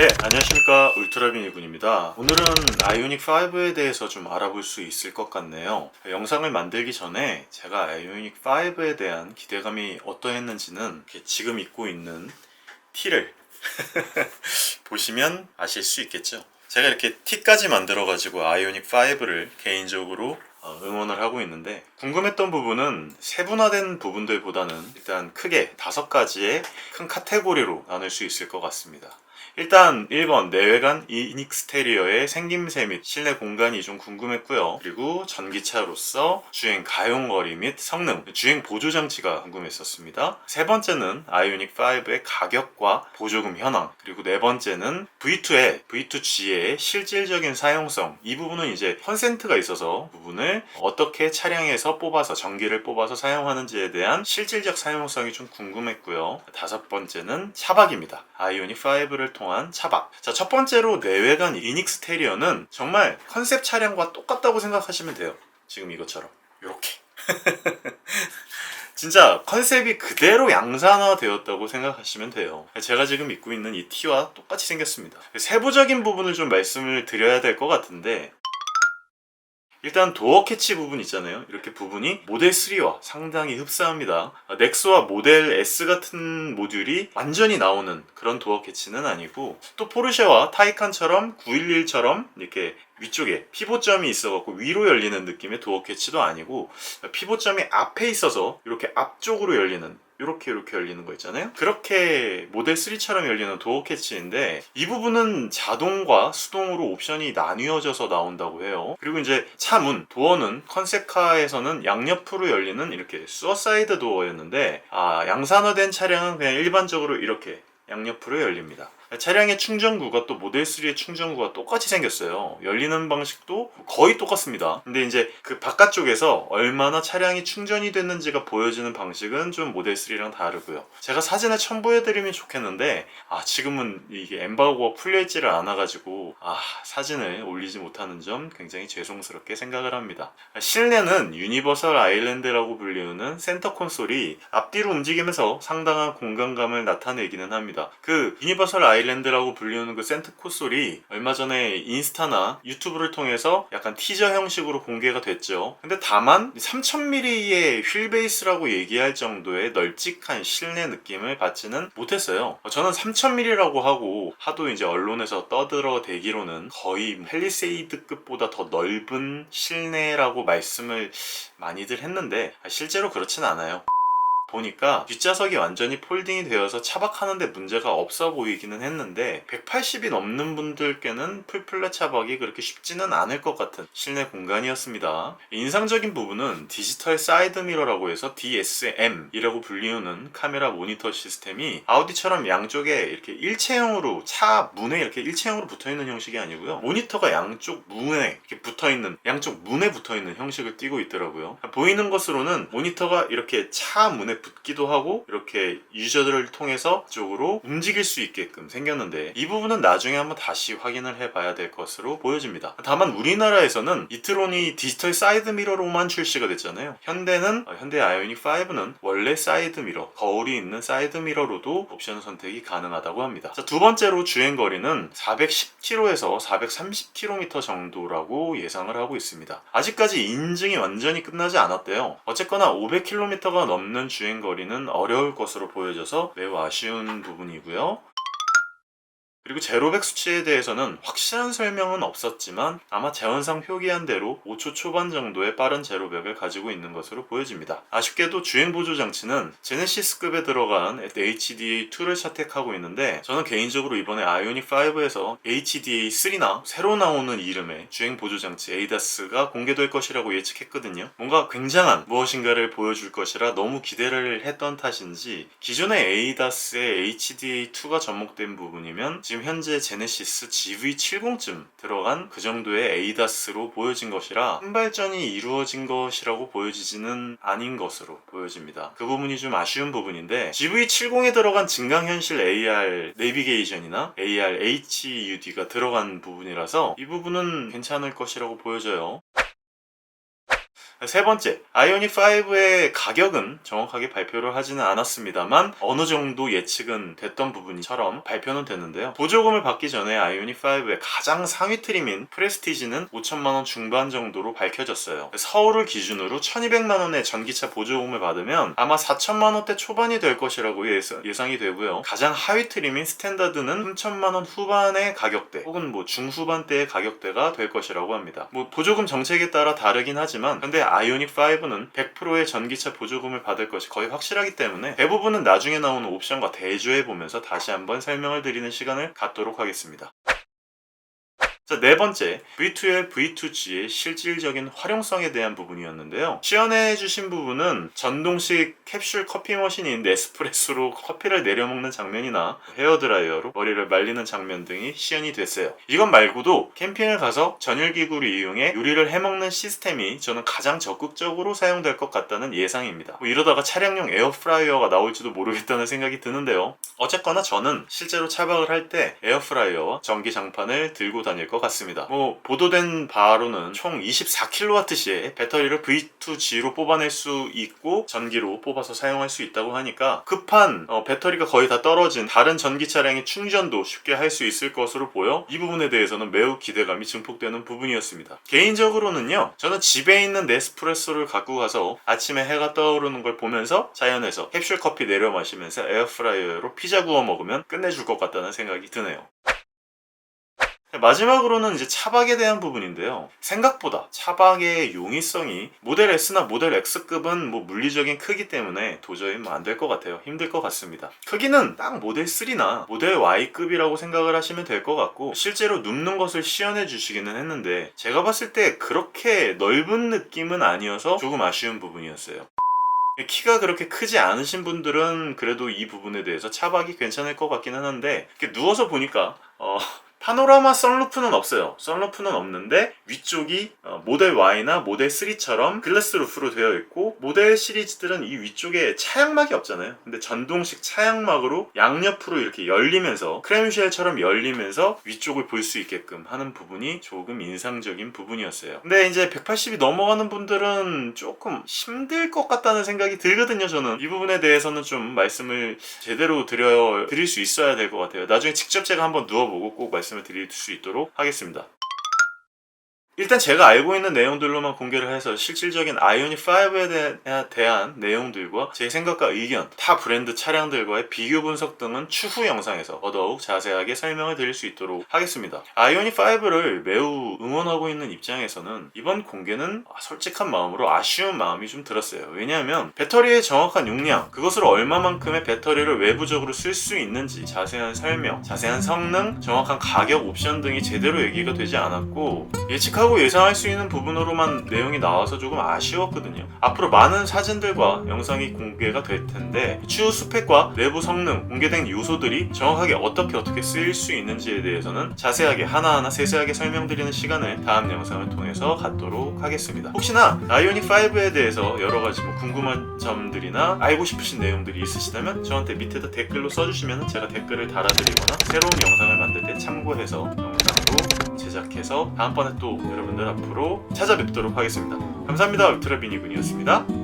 네, 안녕하십니까. 울트라비니군입니다. 오늘은 아이오닉 5에 대해서 좀 알아볼 수 있을 것 같네요. 영상을 만들기 전에 제가 아이오닉 5에 대한 기대감이 어떠했는지는 지금 입고 있는 티를 보시면 아실 수 있겠죠. 제가 이렇게 티까지 만들어가지고 아이오닉 5를 개인적으로 응원을 하고 있는데, 궁금했던 부분은 세분화된 부분들보다는 일단 크게 5가지의 큰 카테고리로 나눌 수 있을 것 같습니다. 일단 1번 내외관 이닉스테리어의 생김새 및 실내 공간이 좀 궁금했고요. 그리고 전기차로서 주행 가용거리 및 성능, 주행 보조장치가 궁금했었습니다. 세 번째는 아이오닉 5의 가격과 보조금 현황, 그리고 네 번째는 V2의 V2G의 실질적인 사용성, 이 부분은 이제 컨센트가 있어서 부분을 어떻게 차량에서 뽑아서 전기를 뽑아서 사용하는지에 대한 실질적 사용성이 좀 궁금했고요. 다섯 번째는 차박입니다. 아이오닉 5를 통한 차박. 자, 첫 번째로 내외관 이닉스테리어는 정말 컨셉 차량과 똑같다고 생각하시면 돼요. 지금 이것처럼 이렇게 진짜 컨셉이 그대로 양산화 되었다고 생각하시면 돼요. 제가 지금 입고 있는 이 티와 똑같이 생겼습니다. 세부적인 부분을 좀 말씀을 드려야 될 것 같은데, 일단 도어 캐치 부분 있잖아요. 이렇게 부분이 모델 3와 상당히 흡사합니다. 넥스와 모델 S 같은 모듈이 완전히 나오는 그런 도어 캐치는 아니고, 또 포르쉐와 타이칸처럼 911처럼 이렇게 위쪽에 피봇점이 있어갖고 위로 열리는 느낌의 도어 캐치도 아니고, 피봇점이 앞에 있어서 이렇게 앞쪽으로 열리는, 이렇게 열리는 거 있잖아요. 그렇게 모델 3처럼 열리는 도어 캐치인데, 이 부분은 자동과 수동으로 옵션이 나뉘어져서 나온다고 해요. 그리고 이제 차문, 도어는 컨셉카에서는 양옆으로 열리는 이렇게 수어사이드 도어였는데, 양산화된 차량은 그냥 일반적으로 이렇게 양옆으로 열립니다. 차량의 충전구가 또 모델 3의 충전구가 똑같이 생겼어요. 열리는 방식도 거의 똑같습니다. 근데 이제 그 바깥쪽에서 얼마나 차량이 충전이 됐는지가 보여지는 방식은 좀 모델 3랑 다르고요. 제가 사진을 첨부해드리면 좋겠는데, 지금은 이게 엠바고가 풀려있지를 않아가지고 사진을 올리지 못하는 점 굉장히 죄송스럽게 생각을 합니다. 실내는 유니버설 아일랜드라고 불리우는 센터 콘솔이 앞뒤로 움직이면서 상당한 공간감을 나타내기는 합니다. 그 유니버설 아일랜드라고 불리우는 그 센터 콘솔이 얼마 전에 인스타나 유튜브를 통해서 약간 티저 형식으로 공개가 됐죠. 근데 다만 3000mm의 휠베이스라고 얘기할 정도의 널찍한 실내 느낌을 받지는 못했어요. 저는 3000mm라고 하고 하도 이제 언론에서 떠들어대기로는 거의 팰리세이드급보다 더 넓은 실내라고 말씀을 많이들 했는데, 실제로 그렇진 않아요. 보니까 뒷좌석이 완전히 폴딩이 되어서 차박하는데 문제가 없어 보이기는 했는데, 180이 넘는 분들께는 풀플랫 차박이 그렇게 쉽지는 않을 것 같은 실내 공간이었습니다. 인상적인 부분은 디지털 사이드 미러라고 해서 DSM이라고 불리우는 카메라 모니터 시스템이 아우디처럼 양쪽에 이렇게 일체형으로, 차 문에 이렇게 일체형으로 붙어있는 형식이 아니고요, 모니터가 양쪽 문에 이렇게 붙어있는, 양쪽 문에 붙어있는 형식을 띠고 있더라고요. 보이는 것으로는 모니터가 이렇게 차 문에 붙기도 하고 이렇게 유저들을 통해서 쪽으로 움직일 수 있게끔 생겼는데, 이 부분은 나중에 한번 다시 확인을 해봐야 될 것으로 보여집니다. 다만 우리나라에서는 이트론이 디지털 사이드 미러로만 출시가 됐잖아요. 현대 아이오닉 5는 원래 사이드 미러, 거울이 있는 사이드 미러로도 옵션 선택이 가능하다고 합니다. 자, 두 번째로 주행거리는 410km에서 430km 정도라고 예상을 하고 있습니다. 아직까지 인증이 완전히 끝나지 않았대요. 어쨌거나 500km가 넘는 주행거리는 어려울 것으로 보여져서 매우 아쉬운 부분이고요. 그리고 제로백 수치에 대해서는 확실한 설명은 없었지만 아마 재원상 표기한 대로 5초 초반 정도의 빠른 제로백을 가지고 있는 것으로 보여집니다. 아쉽게도 주행보조 장치는 제네시스급에 들어간 HDA2를 채택하고 있는데, 저는 개인적으로 이번에 아이오닉 5에서 HDA3나 새로 나오는 이름의 주행보조 장치 ADAS가 공개될 것이라고 예측했거든요. 뭔가 굉장한 무엇인가를 보여줄 것이라 너무 기대를 했던 탓인지, 기존의 ADAS의 HDA2가 접목된 부분이면 지금 현재 제네시스 GV70쯤 들어간 그 정도의 ADAS로 보여진 것이라 선발전이 이루어진 것이라고 보여지지는 않은 것으로 보여집니다. 그 부분이 좀 아쉬운 부분인데, GV70에 들어간 증강현실 AR 내비게이션이나 AR HUD가 들어간 부분이라서 이 부분은 괜찮을 것이라고 보여져요. 세 번째, 아이오닉 5의 가격은 정확하게 발표를 하지는 않았습니다만 어느 정도 예측은 됐던 부분처럼 발표는 됐는데요. 보조금을 받기 전에 아이오닉 5의 가장 상위 트림인 프레스티지는 5천만원 중반 정도로 밝혀졌어요. 서울을 기준으로 1200만원의 전기차 보조금을 받으면 아마 4천만원대 초반이 될 것이라고 예상이 되고요. 가장 하위 트림인 스탠다드는 3천만원 후반의 가격대 혹은 중후반대의 가격대가 될 것이라고 합니다. 보조금 정책에 따라 다르긴 하지만 근데 아이오닉 5는 100%의 전기차 보조금을 받을 것이 거의 확실하기 때문에 대부분은 나중에 나오는 옵션과 대조해보면서 다시 한번 설명을 드리는 시간을 갖도록 하겠습니다. 자, 네 번째, V2L, V2G의 실질적인 활용성에 대한 부분이었는데요. 시연해 주신 부분은 전동식 캡슐 커피 머신인 네스프레소로 커피를 내려먹는 장면이나 헤어드라이어로 머리를 말리는 장면 등이 시연이 됐어요. 이것 말고도 캠핑을 가서 전열기구를 이용해 요리를 해먹는 시스템이 저는 가장 적극적으로 사용될 것 같다는 예상입니다. 이러다가 차량용 에어프라이어가 나올지도 모르겠다는 생각이 드는데요. 어쨌거나 저는 실제로 차박을 할 때 에어프라이어와 전기장판을 들고 다닐 것 같습니다. 보도된 바로는 총 24kWh의 배터리를 V2G로 뽑아낼 수 있고 전기로 뽑아서 사용할 수 있다고 하니까 급한 배터리가 거의 다 떨어진 다른 전기 차량의 충전도 쉽게 할 수 있을 것으로 보여 이 부분에 대해서는 매우 기대감이 증폭되는 부분이었습니다. 개인적으로는요, 저는 집에 있는 네스프레소를 갖고 가서 아침에 해가 떠오르는 걸 보면서 자연에서 캡슐 커피 내려 마시면서 에어프라이어로 피자 구워 먹으면 끝내줄 것 같다는 생각이 드네요. 마지막으로는 이제 차박에 대한 부분인데요. 생각보다 차박의 용이성이 모델 S나 모델 X급은 물리적인 크기 때문에 도저히 안 될 것 같아요. 힘들 것 같습니다. 크기는 딱 모델 3나 모델 Y급이라고 생각을 하시면 될 것 같고 실제로 눕는 것을 시연해 주시기는 했는데 제가 봤을 때 그렇게 넓은 느낌은 아니어서 조금 아쉬운 부분이었어요. 키가 그렇게 크지 않으신 분들은 그래도 이 부분에 대해서 차박이 괜찮을 것 같기는 한데 이렇게 누워서 보니까 파노라마 선루프는 없어요. 선루프는 없는데 위쪽이 모델 Y나 모델 3처럼 글래스 루프로 되어 있고 모델 시리즈들은 이 위쪽에 차양막이 없잖아요. 근데 전동식 차양막으로 양옆으로 이렇게 열리면서 크램쉘처럼 열리면서 위쪽을 볼 수 있게끔 하는 부분이 조금 인상적인 부분이었어요. 근데 이제 180이 넘어가는 분들은 조금 힘들 것 같다는 생각이 들거든요. 저는 이 부분에 대해서는 좀 말씀을 제대로 드릴 수 있어야 될 것 같아요. 나중에 직접 제가 한번 누워보고 꼭 말씀을 드릴 수 있도록 하겠습니다. 일단 제가 알고 있는 내용들로만 공개를 해서 실질적인 아이오닉 5에 대한 내용들과 제 생각과 의견, 타 브랜드 차량들과의 비교 분석 등은 추후 영상에서 더더욱 자세하게 설명을 드릴 수 있도록 하겠습니다. 아이오닉 5를 매우 응원하고 있는 입장에서는 이번 공개는 솔직한 마음으로 아쉬운 마음이 좀 들었어요. 왜냐하면 배터리의 정확한 용량, 그것으로 얼마만큼의 배터리를 외부적으로 쓸 수 있는지 자세한 설명, 자세한 성능, 정확한 가격 옵션 등이 제대로 얘기가 되지 않았고 예측하고 예상할 수 있는 부분으로만 내용이 나와서 조금 아쉬웠거든요. 앞으로 많은 사진들과 영상이 공개가 될 텐데 추후 스펙과 내부 성능, 공개된 요소들이 정확하게 어떻게 쓰일 수 있는지에 대해서는 자세하게 하나하나 세세하게 설명드리는 시간을 다음 영상을 통해서 갖도록 하겠습니다. 혹시나 아이오닉 5에 대해서 여러가지 궁금한 점들이나 알고 싶으신 내용들이 있으시다면 저한테 밑에다 댓글로 써주시면 제가 댓글을 달아드리거나 새로운 영상을 만들 때 참고해서 영상으로 제작해서 다음번에 또 여러분들 앞으로 찾아뵙도록 하겠습니다. 감사합니다. 울트라비니군이었습니다.